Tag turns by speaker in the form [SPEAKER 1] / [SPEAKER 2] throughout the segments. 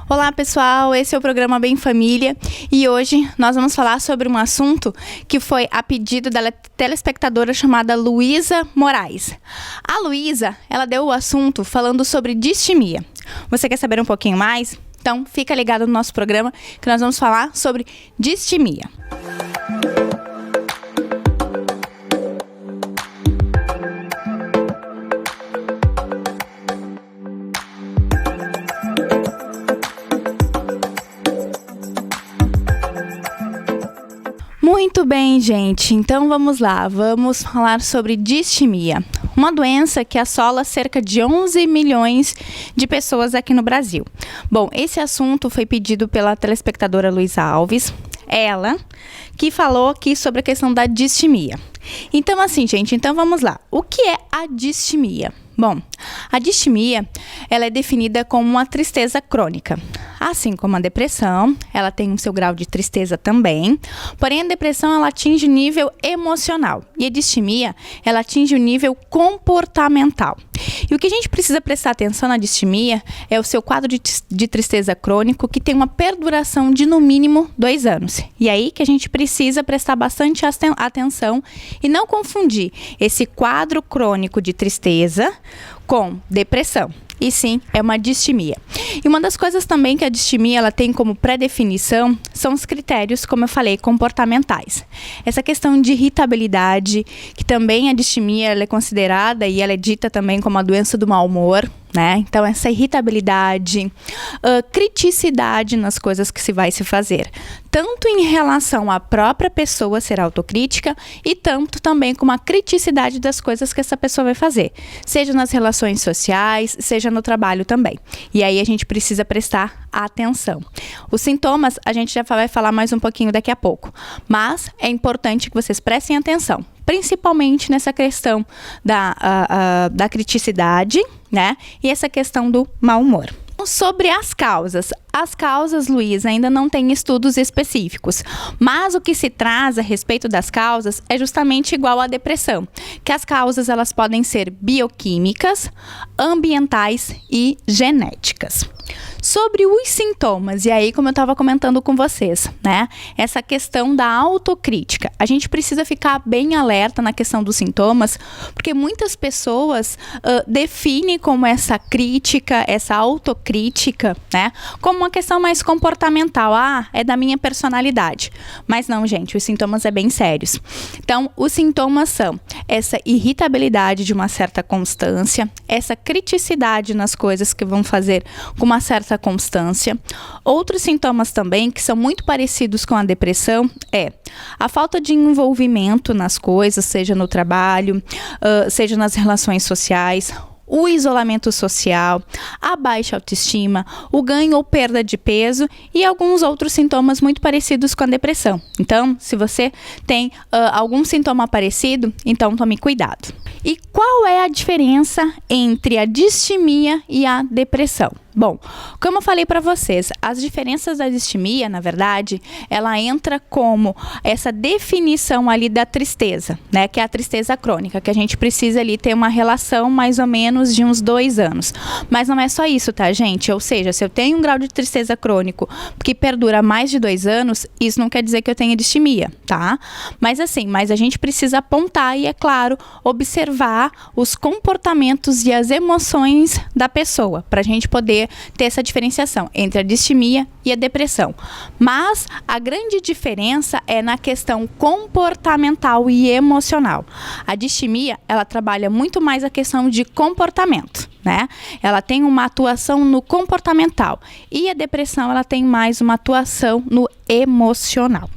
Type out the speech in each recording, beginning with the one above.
[SPEAKER 1] Olá pessoal, esse é o programa Bem Família e hoje nós vamos falar sobre um assunto que foi a pedido da telespectadora chamada Luísa Moraes. A Luísa, ela deu o assunto falando sobre distimia. Você quer saber um pouquinho mais? Então fica ligado no nosso programa que nós vamos falar sobre distimia. Muito bem, gente. Então vamos lá. Vamos falar sobre distimia. Uma doença que assola cerca de 11 milhões de pessoas aqui no Brasil. Bom, esse assunto foi pedido pela telespectadora Luísa Alves. Ela que falou aqui sobre a questão da distimia. Então assim, gente, vamos lá. O que é a distimia? Bom, a distimia, ela é definida como uma tristeza crônica. Assim como a depressão, ela tem o seu grau de tristeza também, porém a depressão, ela atinge o nível emocional e a distimia, ela atinge o nível comportamental. E o que a gente precisa prestar atenção na distimia é o seu quadro de tristeza crônico que tem uma perduração de no mínimo 2 anos. E aí que a gente precisa prestar bastante atenção e não confundir esse quadro crônico de tristeza com depressão. E sim, é uma distimia. E uma das coisas também que a distimia ela tem como pré-definição são os critérios, como eu falei, comportamentais. Essa questão de irritabilidade, que também a distimia ela é considerada e ela é dita também como a doença do mau humor, né? Então, essa irritabilidade, criticidade nas coisas que se vai se fazer. Tanto em relação à própria pessoa ser autocrítica e tanto também com a criticidade das coisas que essa pessoa vai fazer. Seja nas relações sociais, seja no trabalho também. E aí a gente precisa prestar atenção. Os sintomas a gente já vai falar mais um pouquinho daqui a pouco. Mas é importante que vocês prestem atenção. Principalmente nessa questão da criticidade, né? E essa questão do mau humor. Sobre as causas. As causas, Luiz, ainda não tem estudos específicos, mas o que se traz a respeito das causas é justamente igual à depressão, que as causas elas podem ser bioquímicas, ambientais e genéticas. Sobre os sintomas, e aí como eu estava comentando com vocês, né? Essa questão da autocrítica. A gente precisa ficar bem alerta na questão dos sintomas, porque muitas pessoas definem como essa crítica, essa autocrítica, né? Como uma questão mais comportamental. Ah, é da minha personalidade. Mas não, gente, os sintomas é bem sérios. Então, os sintomas são essa irritabilidade de uma certa constância, essa criticidade nas coisas que vão fazer com uma certa constância. Outros sintomas também que são muito parecidos com a depressão é a falta de envolvimento nas coisas, seja no trabalho, seja nas relações sociais, o isolamento social, a baixa autoestima, o ganho ou perda de peso e alguns outros sintomas muito parecidos com a depressão. Então, se você tem algum sintoma parecido, então tome cuidado. E qual é a diferença entre a distimia e a depressão? Bom, como eu falei para vocês, as diferenças da distimia, na verdade, ela entra como essa definição ali da tristeza, né? Que é a tristeza crônica, que a gente precisa ali ter uma relação mais ou menos de uns 2 anos. Mas não é só isso, tá, gente? Ou seja, se eu tenho um grau de tristeza crônico que perdura mais de 2 anos, isso não quer dizer que eu tenha distimia, tá? Mas assim, a gente precisa apontar e, é claro, observar os comportamentos e as emoções da pessoa, para a gente poder ter essa diferenciação entre a distimia e a depressão. Mas a grande diferença é na questão comportamental e emocional. A distimia, ela trabalha muito mais a questão de comportamento, né? Ela tem uma atuação no comportamental e a depressão, ela tem mais uma atuação no emocional.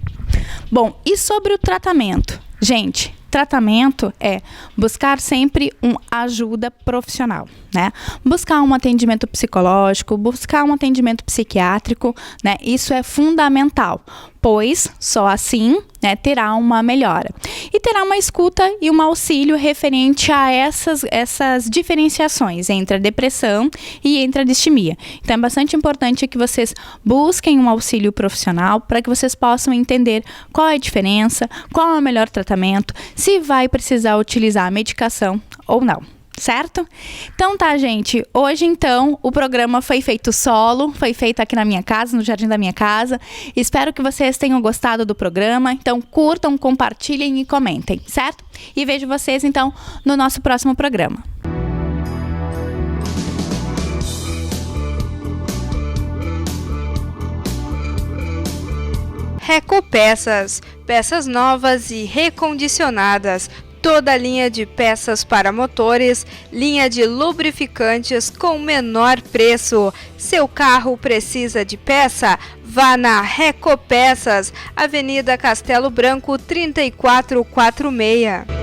[SPEAKER 1] Bom, e sobre o tratamento? Gente, tratamento é buscar sempre uma ajuda profissional, né? Buscar um atendimento psicológico, buscar um atendimento psiquiátrico, né? Isso é fundamental, pois só assim, né, terá uma melhora. E terá uma escuta e um auxílio referente a essas diferenciações entre a depressão e entre a distimia. Então é bastante importante que vocês busquem um auxílio profissional para que vocês possam entender qual é a diferença, qual é o melhor tratamento, se vai precisar utilizar a medicação ou não. certo? Então tá, gente. Hoje, então, o programa foi feito solo, foi feito aqui na minha casa, no jardim da minha casa. Espero que vocês tenham gostado do programa. Então, curtam, compartilhem e comentem, certo? E vejo vocês, então, no nosso próximo programa.
[SPEAKER 2] Recopeças, peças novas e recondicionadas, toda a linha de peças para motores, linha de lubrificantes com menor preço. Seu carro precisa de peça? Vá na Recopeças, Avenida Castelo Branco 3446.